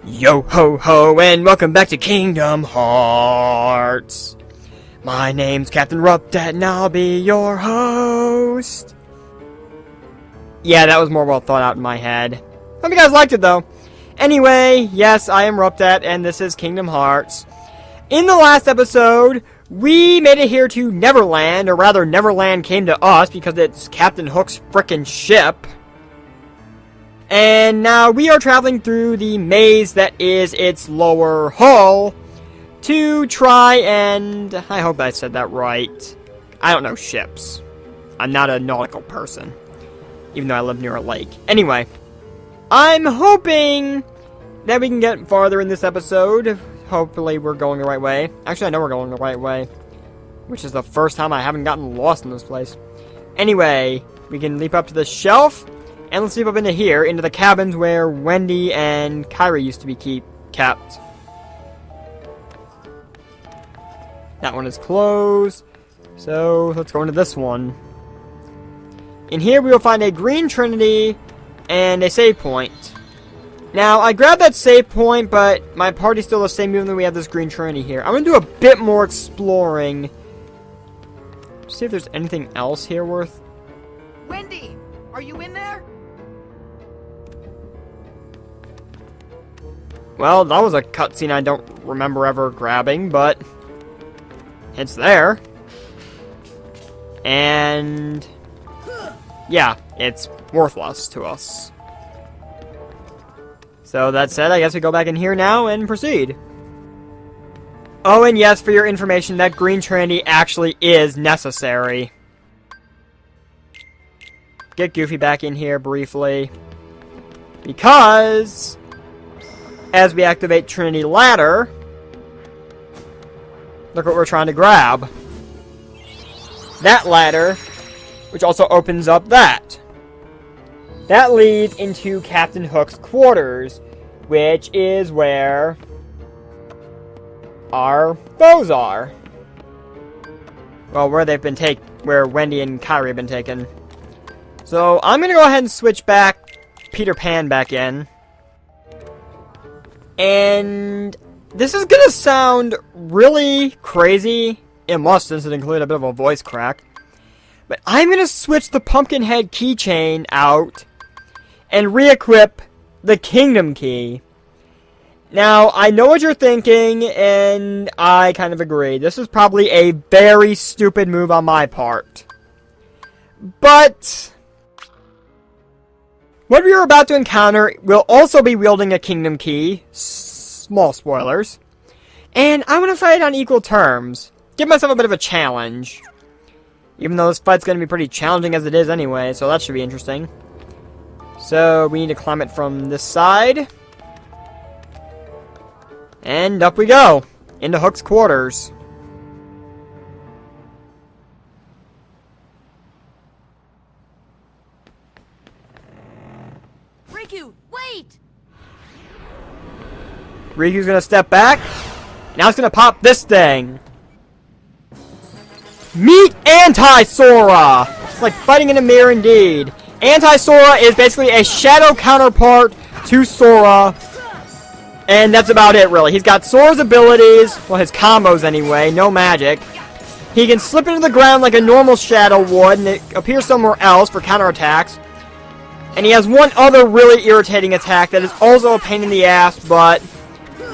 Yo ho ho, and welcome back to Kingdom Hearts. My name's Captain RuppDat, and I'll be your host. Yeah, that was more well thought out in my head. Hope you guys liked it though. Anyway, yes, I am RuppDat, and this is Kingdom Hearts. In the last episode, we made it here to Neverland, or rather, Neverland came to us because it's Captain Hook's frickin' ship. And now we are traveling through the maze that is its lower hull to try and... I hope I said that right. I don't know ships. I'm not a nautical person, even though I live near a lake. Anyway, I'm hoping that we can get farther in this episode. Hopefully we're going the right way. Actually, I know we're going the right way, which is the first time I haven't gotten lost in this place. Anyway, we can leap up to the shelf. And let's leap up into here, into the cabins where Wendy and Kyrie used to be kept. That one is closed. So, let's go into this one. In here, we will find a green trinity and a save point. Now, I grabbed that save point, but my party's still the same even though we have this green trinity here. I'm going to do a bit more exploring. See if there's anything else here worth... Wendy! Are you in there? Well, that was a cutscene I don't remember ever grabbing, but it's there. And yeah, it's worthless to us. So that said, I guess we go back in here now and proceed. Oh, and yes, for your information, that green trinity actually is necessary. Get Goofy back in here briefly. Because as we activate Trinity Ladder, look what we're trying to grab. That ladder, which also opens up that. That leads into Captain Hook's quarters, which is where our bows are. Well, where they've been where Wendy and Kyrie have been taken. So I'm gonna go ahead and switch back Peter Pan back in. And this is gonna sound really crazy. It must, since it included a bit of a voice crack. But I'm gonna switch the Pumpkinhead keychain out and re-equip the Kingdom Key. Now, I know what you're thinking, and I kind of agree. This is probably a very stupid move on my part. But what we are about to encounter will also be wielding a Kingdom Key. Small spoilers. And I want to fight on equal terms. Give myself a bit of a challenge. Even though this fight's going to be pretty challenging as it is anyway, so that should be interesting. So, we need to climb it from this side. And up we go. Into Hook's quarters. Wait! Riku's gonna step back. Now it's gonna pop this thing. Meet Anti-Sora! It's like fighting in a mirror indeed. Anti-Sora is basically a shadow counterpart to Sora. And that's about it, really. He's got Sora's abilities, well, his combos anyway, no magic. He can slip into the ground like a normal shadow would, and it appears somewhere else for counterattacks. And he has one other really irritating attack that is also a pain in the ass, but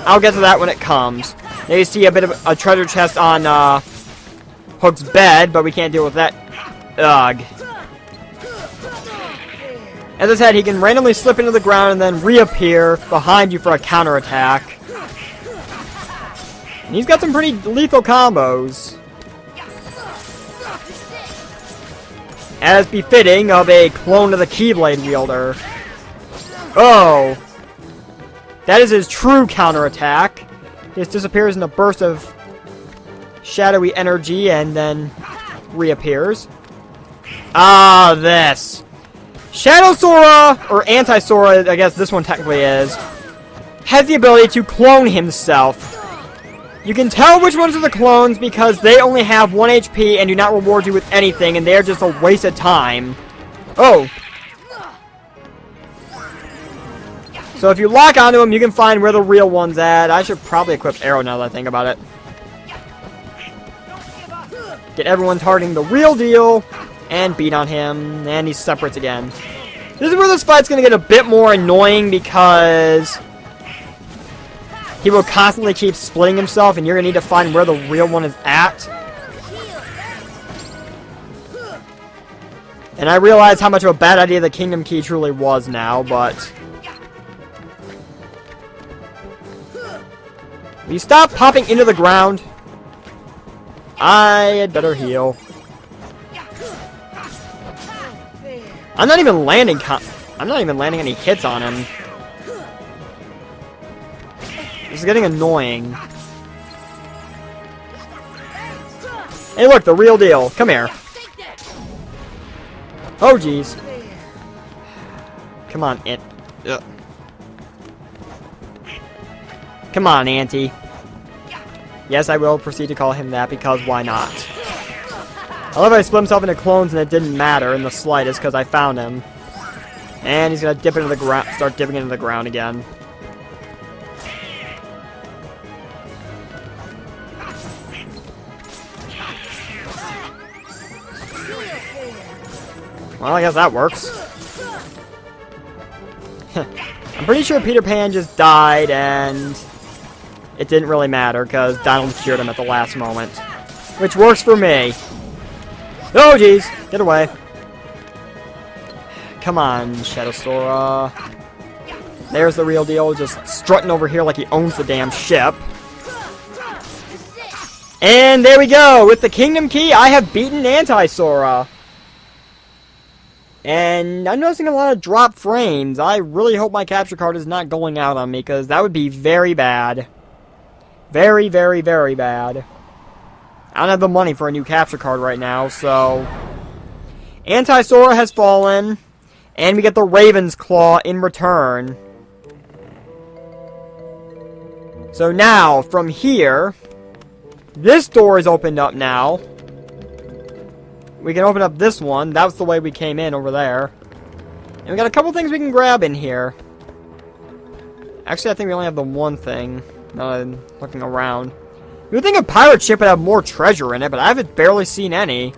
I'll get to that when it comes. Now you see a bit of a treasure chest on Hook's bed, but we can't deal with that. Ugh. As I said, he can randomly slip into the ground and then reappear behind you for a counterattack. And he's got some pretty lethal combos, as befitting of a clone of the Keyblade wielder. Oh! That is his true counterattack. He just disappears in a burst of shadowy energy and then reappears. Ah, this. Shadow Sora, or Anti-Sora, I guess this one technically is, has the ability to clone himself. You can tell which ones are the clones because they only have 1 HP and do not reward you with anything, and they are just a waste of time. Oh! So if you lock onto them, you can find where the real one's at. I should probably equip Arrow now that I think about it. Get everyone targeting the real deal, and beat on him, and he separates again. This is where this fight's going to get a bit more annoying because he will constantly keep splitting himself, and you're going to need to find where the real one is at. And I realize how much of a bad idea the Kingdom Key truly was now, but... Will you stop popping into the ground? I had better heal. I'm not even landing any hits on him. This is getting annoying. Hey look, the real deal. Come here. Oh jeez. Come on, Come on, Auntie. Yes, I will proceed to call him that because why not? I love how he split himself into clones and it didn't matter in the slightest because I found him. And he's gonna dip into the ground, start dipping into the ground again. Well, I guess that works. I'm pretty sure Peter Pan just died and it didn't really matter because Donald cured him at the last moment. Which works for me. Oh jeez, get away. Come on, Shadow Sora. There's the real deal, just strutting over here like he owns the damn ship. And there we go! With the Kingdom Key, I have beaten Anti-Sora. And I'm noticing a lot of drop frames. I really hope my capture card is not going out on me, because that would be very bad. Very, very, very bad. I don't have the money for a new capture card right now, so... Anti-Sora has fallen, and we get the Raven's Claw in return. So now, from here, this door is opened up now. We can open up this one. That was the way we came in over there. And we got a couple things we can grab in here. Actually, I think we only have the one thing. Now that I'm looking around. You would think a pirate ship would have more treasure in it, but I haven't barely seen any.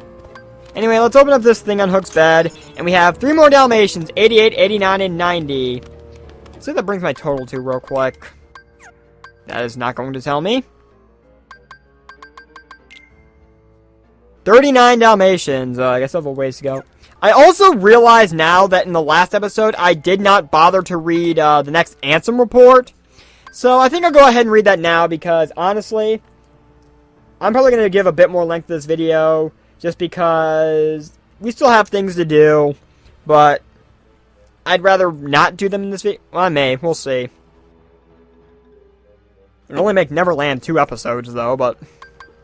Anyway, let's open up this thing on Hook's bed. And we have 3 more Dalmatians, 88, 89, and 90. Let's see what that brings my total to real quick. That is not going to tell me. 39 Dalmatians. I guess I have a ways to go. I also realize now that in the last episode, I did not bother to read the next Ansem report. So I think I'll go ahead and read that now because, honestly, I'm probably going to give a bit more length to this video just because we still have things to do, but I'd rather not do them in this video. Well, I may. We'll see. It'll only make Neverland 2 episodes, though, but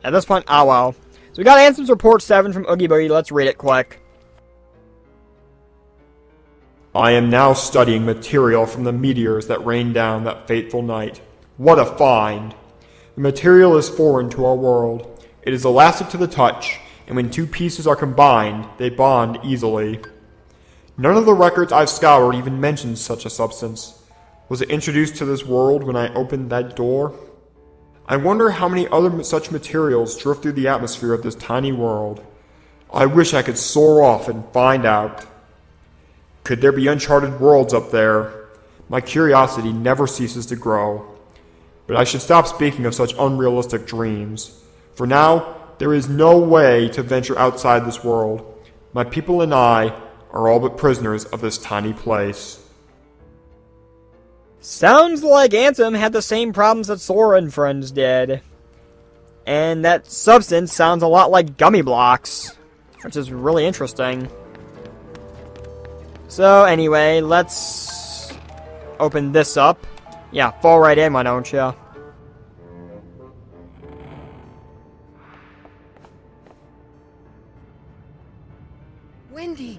at this point, oh well. So we got Ansem's Report 7 from Oogie Boogie. Let's read it quick. I am now studying material from the meteors that rained down that fateful night. What a find! The material is foreign to our world. It is elastic to the touch, and when 2 pieces are combined, they bond easily. None of the records I've scoured even mention such a substance. Was it introduced to this world when I opened that door? I wonder how many other such materials drift through the atmosphere of this tiny world. I wish I could soar off and find out. Could there be uncharted worlds up there? My curiosity never ceases to grow. But I should stop speaking of such unrealistic dreams. For now, there is no way to venture outside this world. My people and I are all but prisoners of this tiny place. Sounds like Ansem had the same problems that Sora and friends did. And that substance sounds a lot like gummy blocks, which is really interesting. So anyway, let's open this up. Yeah, fall right in, why don't ya? Wendy!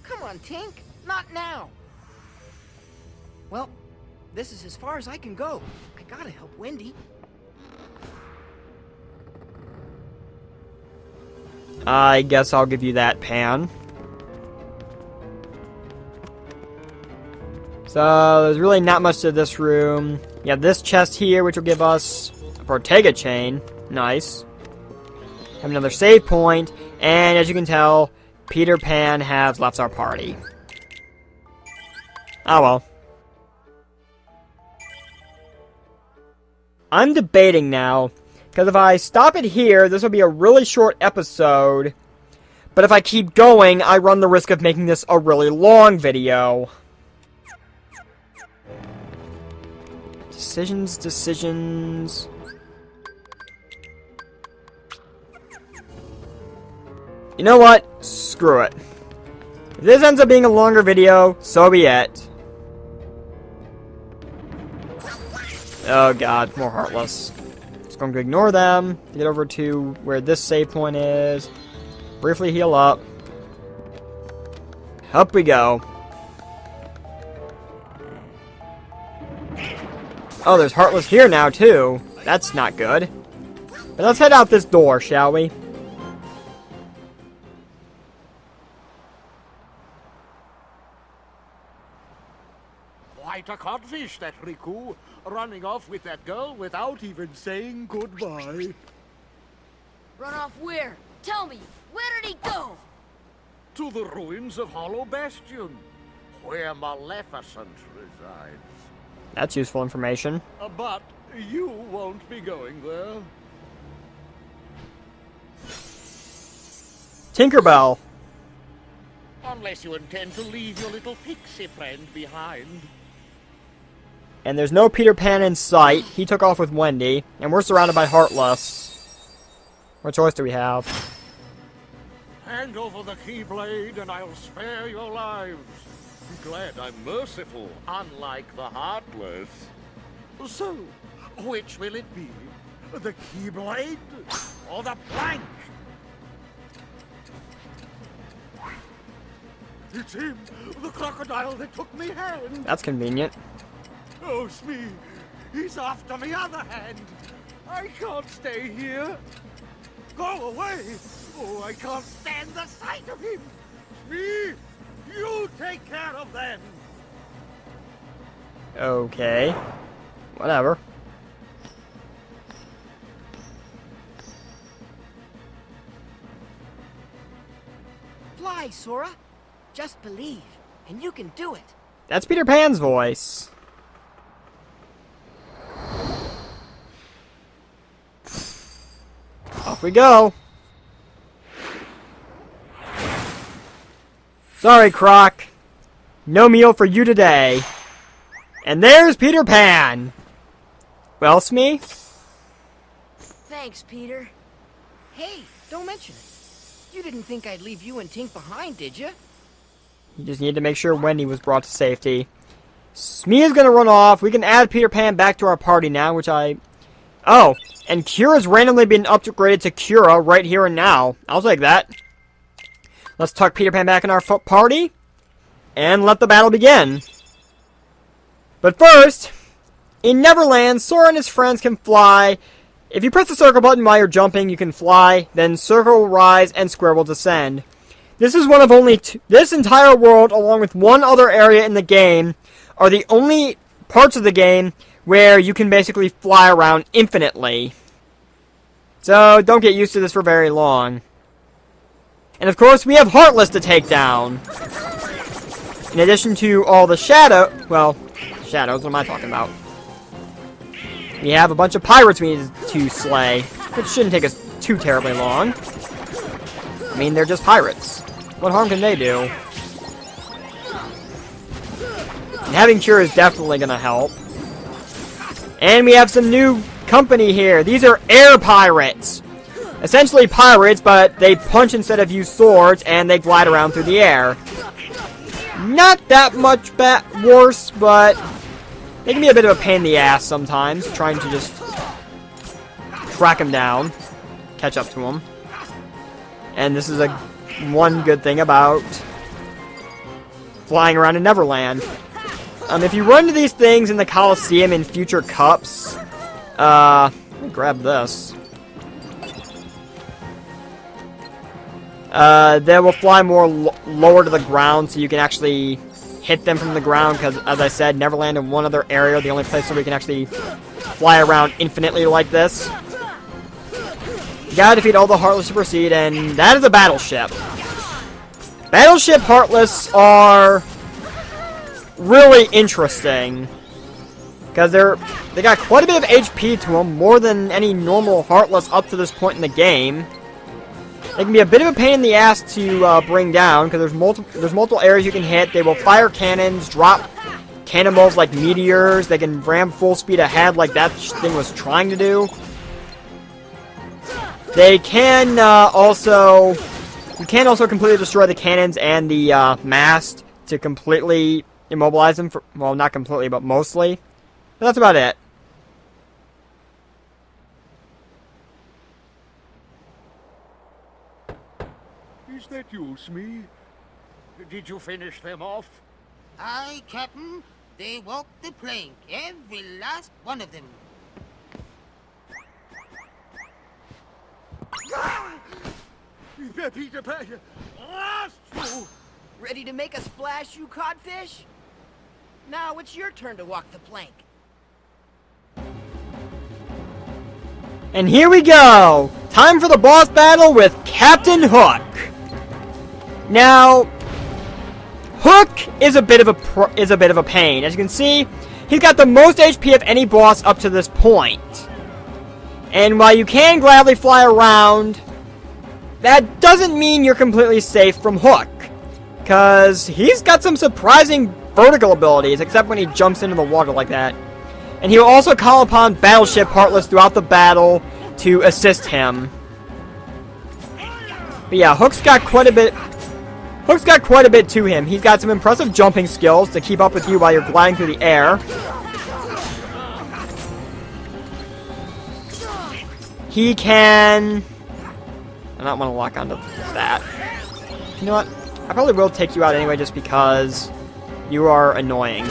Come on, Tink. Not now. Well, this is as far as I can go. I gotta help Wendy. I guess I'll give you that, Pan. So, there's really not much to this room. You have this chest here, which will give us a Protega chain. Nice. Have another save point, and as you can tell, Peter Pan has left our party. Oh well. I'm debating now, because if I stop it here, this will be a really short episode. But if I keep going, I run the risk of making this a really long video. Decisions. You know what? Screw it. If this ends up being a longer video, so be it. Oh god, more Heartless. Just going to ignore them, get over to where this save point is, briefly heal up. Up we go. Oh, there's Heartless here now, too. That's not good. But let's head out this door, shall we? Quite a codfish, that Riku, running off with that girl without even saying goodbye. Run off where? Tell me, where did he go? To the ruins of Hollow Bastion, where Maleficent resides. That's useful information. But you won't be going there. Tinkerbell. Unless you intend to leave your little pixie friend behind. And there's no Peter Pan in sight. He took off with Wendy. And we're surrounded by Heartless. What choice do we have? Hand over the Keyblade and I'll spare your lives. Be glad I'm merciful, unlike the Heartless. So, which will it be? The Keyblade or the plank? It's him, the crocodile that took me hand. That's convenient. Oh, Smee, he's after me other hand. I can't stay here. Go away. Oh, I can't stand the sight of him. Smee, you take care of them. Okay. Whatever. Fly, Sora. Just believe, and you can do it. That's Peter Pan's voice. Off we go. Sorry, Croc. No meal for you today. And there's Peter Pan. Well, Smee? Thanks, Peter. Hey, don't mention it. You didn't think I'd leave you and Tink behind, did you? You just need to make sure Wendy was brought to safety. Smee is gonna run off. We can add Peter Pan back to our party now, which I... Oh, and Cura's randomly been upgraded to Cura right here and now. I'll take that. Let's tuck Peter Pan back in our party, and let the battle begin. But first, in Neverland, Sora and his friends can fly. If you press the circle button while you're jumping, you can fly, then circle will rise and square will descend. This is one of only two. This entire world, along with one other area in the game, are the only parts of the game where you can basically fly around infinitely. So, don't get used to this for very long. And of course, we have Heartless to take down. In addition to all the shadows, what am I talking about? We have a bunch of pirates we need to slay, which shouldn't take us too terribly long. I mean, they're just pirates. What harm can they do? And having Cure is definitely gonna help. And we have some new company here. These are air pirates. Essentially pirates, but they punch instead of use swords, and they glide around through the air. Not that much worse, but they can be a bit of a pain in the ass sometimes, trying to just track them down, catch up to them. And this is one good thing about flying around in Neverland. If you run into these things in the Coliseum in future cups, let me grab this. They will fly more lower to the ground, so you can actually hit them from the ground, because, as I said, Neverland and one other area are the only place where we can actually fly around infinitely like this. You gotta defeat all the Heartless to proceed, and that is a battleship. Battleship Heartless are really interesting, because they got quite a bit of HP to them, more than any normal Heartless up to this point in the game. They can be a bit of a pain in the ass to bring down, because there's multiple areas you can hit. They will fire cannons, drop cannonballs like meteors. They can ram full speed ahead like that thing was trying to do. They can also... You can also completely destroy the cannons and the mast to completely immobilize them. Well, not completely, but mostly. But that's about it. Is that you, Smee? Did you finish them off? Aye, Captain. They walked the plank, every last one of them. Peter Pan! Ready to make a splash, you codfish? Now it's your turn to walk the plank. And here we go! Time for the boss battle with Captain Hook. Now, Hook is a bit of a pain. As you can see, he's got the most HP of any boss up to this point. And while you can gladly fly around, that doesn't mean you're completely safe from Hook. Because he's got some surprising vertical abilities, except when he jumps into the water like that. And he will also call upon Battleship Heartless throughout the battle to assist him. But yeah, Hook's got quite a bit to him. He's got some impressive jumping skills to keep up with you while you're gliding through the air. He can... I don't want to lock onto that. You know what? I probably will take you out anyway just because you are annoying.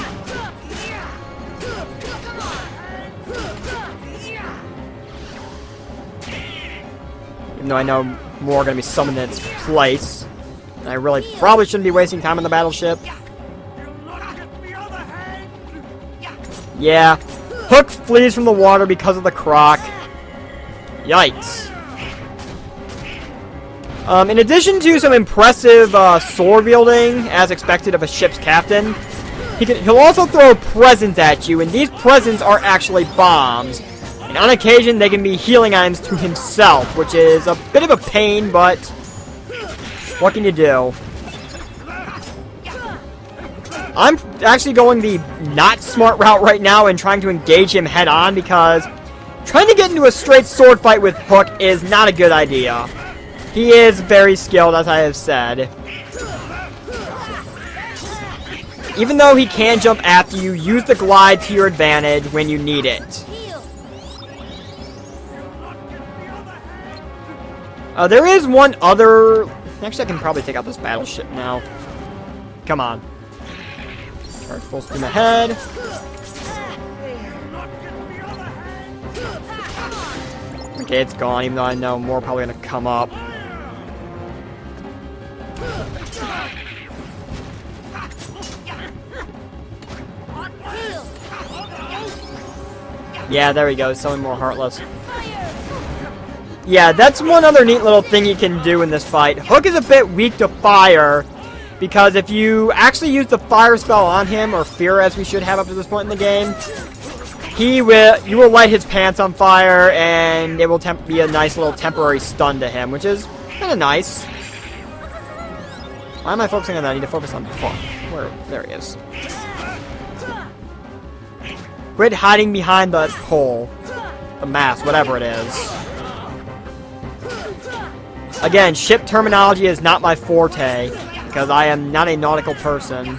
Even though I know more are going to be summoned in its place. And I really probably shouldn't be wasting time on the battleship. Yeah. Hook flees from the water because of the croc. Yikes. In addition to some impressive sword wielding, as expected of a ship's captain, he'll also throw presents at you, and these presents are actually bombs. And on occasion, they can be healing items to himself, which is a bit of a pain, but what can you do? I'm actually going the not smart route right now and trying to engage him head on, because trying to get into a straight sword fight with Hook is not a good idea. He is very skilled, as I have said. Even though he can jump after you, use the glide to your advantage when you need it. There is one other... Actually, I can probably take out this battleship now. Come on. Charge full steam ahead. Okay, it's gone, even though I know more are probably going to come up. Yeah, there we go. Summoning more Heartless. Yeah, that's one other neat little thing you can do in this fight. Hook is a bit weak to fire, because if you actually use the fire spell on him, or fear as we should have up to this point in the game, you will light his pants on fire, and it will be a nice little temporary stun to him, which is kind of nice. Why am I focusing on that? I need to focus on Hook. There he is. Quit hiding behind the pole. The mast, whatever it is. Again, ship terminology is not my forte, because I am not a nautical person.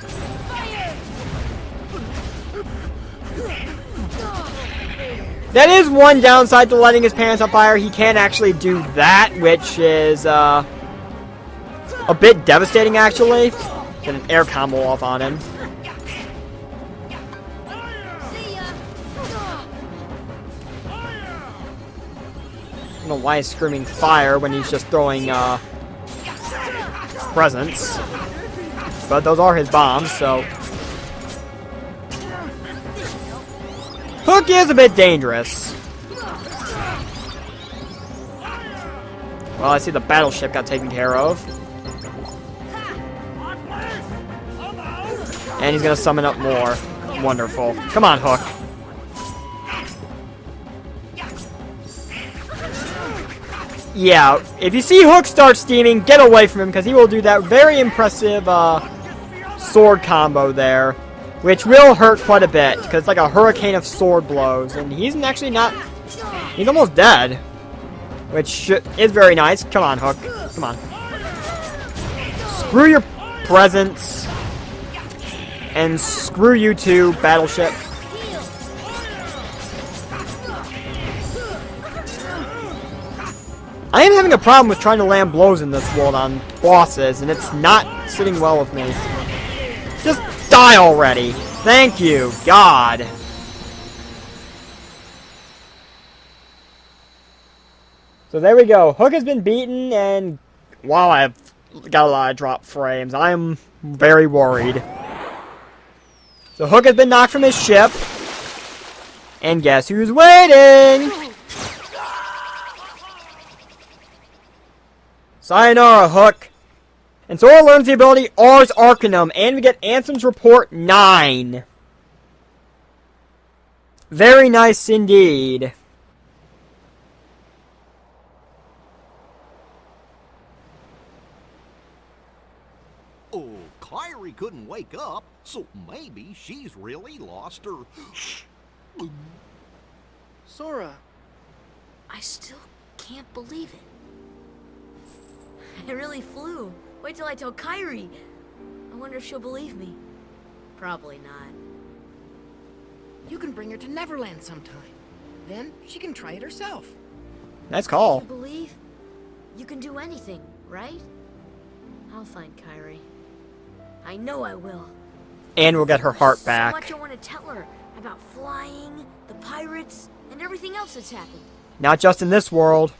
That is one downside to lighting his pants on fire. He can actually do that, which is a bit devastating, actually. Get an air combo off on him. I don't know why he's screaming fire when he's just throwing presents. But those are his bombs, so Hook is a bit dangerous. Well, I see the battleship got taken care of. And he's gonna summon up more. Wonderful. Come on, Hook. Yeah, if you see Hook start steaming, get away from him, because he will do that very impressive sword combo there. Which will hurt quite a bit, because it's like a hurricane of sword blows. And he's actually not... He's almost dead. Which is very nice. Come on, Hook. Come on. Screw your presence. And screw you too, Battleship. I am having a problem with trying to land blows in this world on bosses, and it's not sitting well with me. Just die already! Thank you, God! So there we go. Hook has been beaten, and wow, I've got a lot of drop frames. I am very worried. So Hook has been knocked from his ship. And guess who's waiting? Sayonara, Hook. And Sora learns the ability Ars Arcanum, and we get Ansem's Report 9. Very nice indeed. Oh, Kyrie couldn't wake up, so maybe she's really lost her... Sora. I still can't believe it. I really flew. Wait till I tell Kyrie. I wonder if she'll believe me. Probably not. You can bring her to Neverland sometime. Then she can try it herself. Nice call. You believe you can do anything, right? I'll find Kyrie. I know I will. And we'll get her heart back. So much I want to tell her about flying, the pirates, and everything else that's happened. Not just in this world.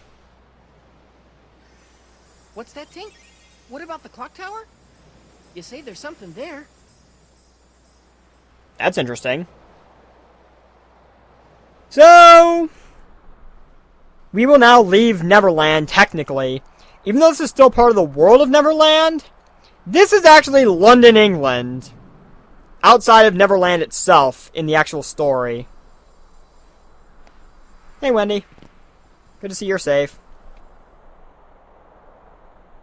What's that, Tink? What about the clock tower? You say there's something there. That's interesting. So, we will now leave Neverland, technically. Even though this is still part of the world of Neverland, this is actually London, England. Outside of Neverland itself, in the actual story. Hey, Wendy. Good to see you're safe.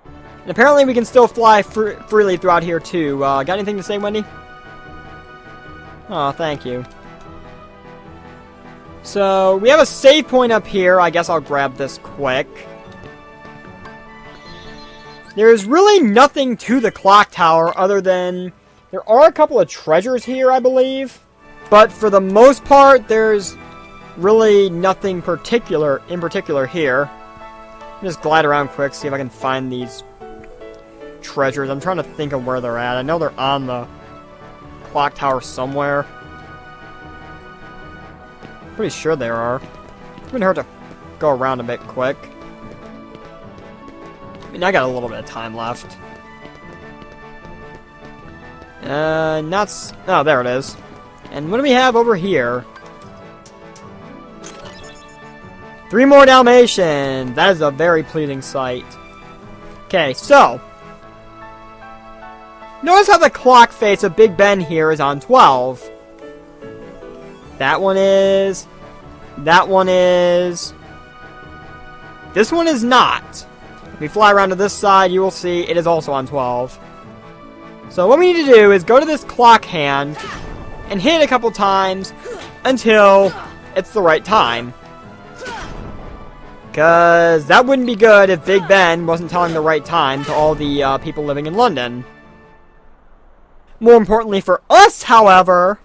And apparently we can still fly freely throughout here, too. Got anything to say, Wendy? Aw, thank you. So, we have a save point up here. I guess I'll grab this quick. There's really nothing to the clock tower other than... There are a couple of treasures here, I believe. But for the most part, there's really nothing in particular here. Just glide around quick, see if I can find these treasures. I'm trying to think of where they're at. I know they're on the clock tower somewhere. Pretty sure there are. It wouldn't hurt to go around a bit quick. I mean, I got a little bit of time left. Oh, there it is. And what do we have over here? 3 more Dalmatians! That is a very pleasing sight. Okay, so. Notice how the clock face of Big Ben here is on 12. That one is. That one is. This one is not. If we fly around to this side, you will see it is also on 12. So what we need to do is go to this clock hand and hit it a couple times until it's the right time. Because that wouldn't be good if Big Ben wasn't telling the right time to all the people living in London. More importantly for us, however...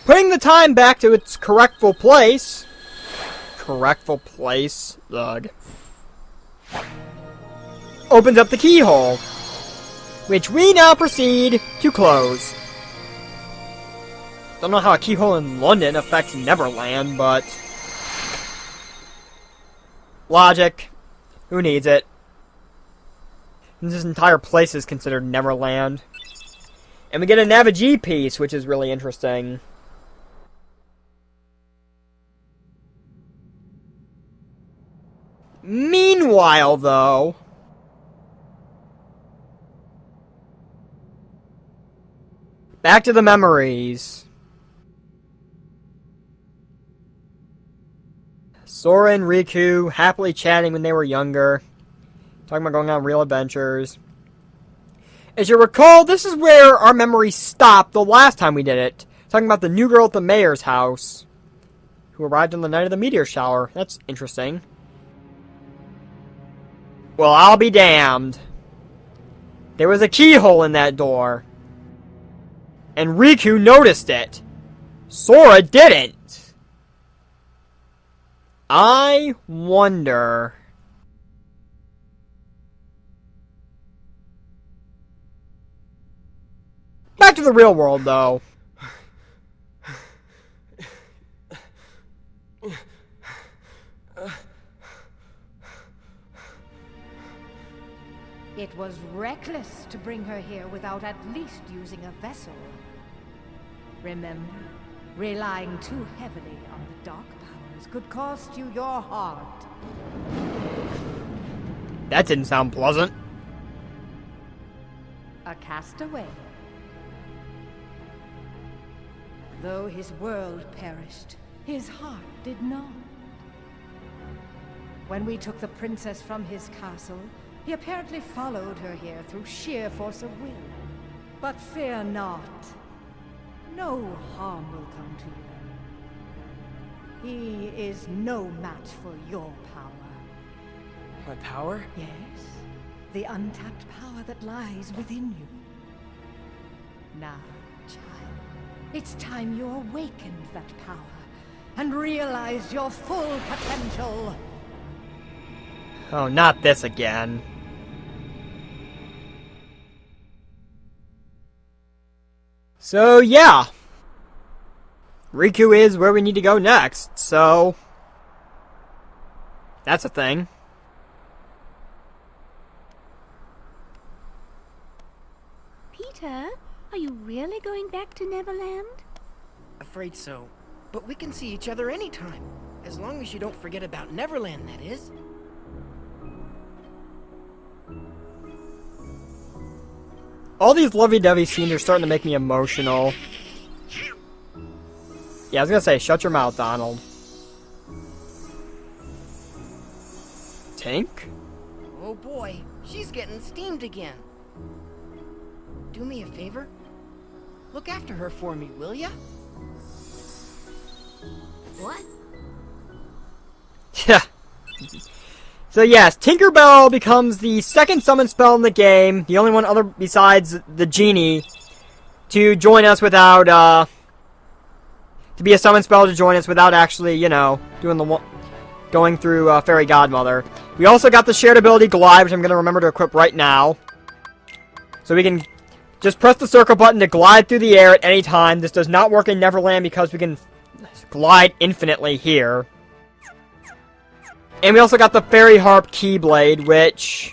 Putting the time back to its correctful place. Correctful place? Ugh. Opens up the keyhole. Which we now proceed to close. Don't know how a keyhole in London affects Neverland, but... logic. Who needs it? This entire place is considered Neverland. And we get a Navigee piece, which is really interesting. Meanwhile, though... back to the memories. Sora and Riku happily chatting when they were younger. Talking about going on real adventures. As you recall, this is where our memories stopped the last time we did it. Talking about the new girl at the mayor's house. Who arrived on the night of the meteor shower. That's interesting. Well, I'll be damned. There was a keyhole in that door. And Riku noticed it. Sora didn't. I wonder... back to the real world, though. It was reckless to bring her here without at least using a vessel. Remember, relying too heavily on the dark powers could cost you your heart. That didn't sound pleasant. A castaway. Though his world perished, his heart did not. When we took the princess from his castle, he apparently followed her here through sheer force of will. But fear not. No harm will come to you. He is no match for your power. My power? Yes, the untapped power that lies within you. Now, child, it's time you awakened that power and realized your full potential. Oh, not this again. So, yeah. Riku is where we need to go next, so... that's a thing. Peter, are you really going back to Neverland? Afraid so. But we can see each other anytime. As long as you don't forget about Neverland, that is. All these lovey-dovey scenes are starting to make me emotional. Yeah, I was gonna say, shut your mouth, Donald. Tink? Oh boy, she's getting steamed again. Do me a favor? Look after her for me, will ya? What? Yeah. So yes, Tinkerbell becomes the second summon spell in the game, the only one other besides the genie, to join us without, to be a summon spell to join us without actually, you know, doing the one, going through Fairy Godmother. We also got the shared ability Glide, which I'm going to remember to equip right now. So we can just press the circle button to glide through the air at any time. This does not work in Neverland because we can glide infinitely here. And we also got the Fairy Harp Keyblade, which...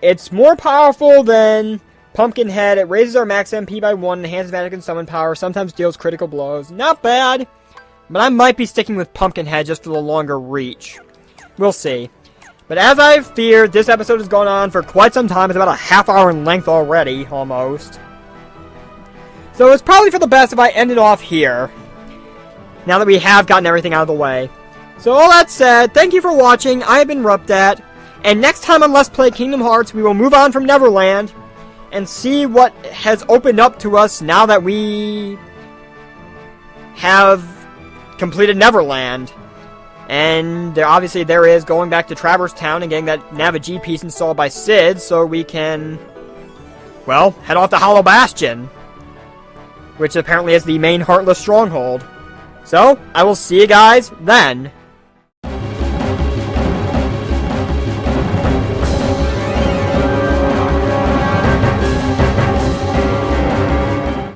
it's more powerful than Pumpkinhead. It raises our max MP by 1, enhances magic and summon power, sometimes deals critical blows. Not bad! But I might be sticking with Pumpkinhead just for the longer reach. We'll see. But as I've feared, this episode has gone on for quite some time. It's about a half hour in length already, almost. So it's probably for the best if I end it off here. Now that we have gotten everything out of the way. So all that said, thank you for watching. I have been RuppDat. And next time on Let's Play Kingdom Hearts, we will move on from Neverland and see what has opened up to us now that we have completed Neverland. And obviously there is going back to Traverse Town and getting that Navigee piece installed by Sid so we can, well, head off to Hollow Bastion, which apparently is the main Heartless stronghold. So, I will see you guys then.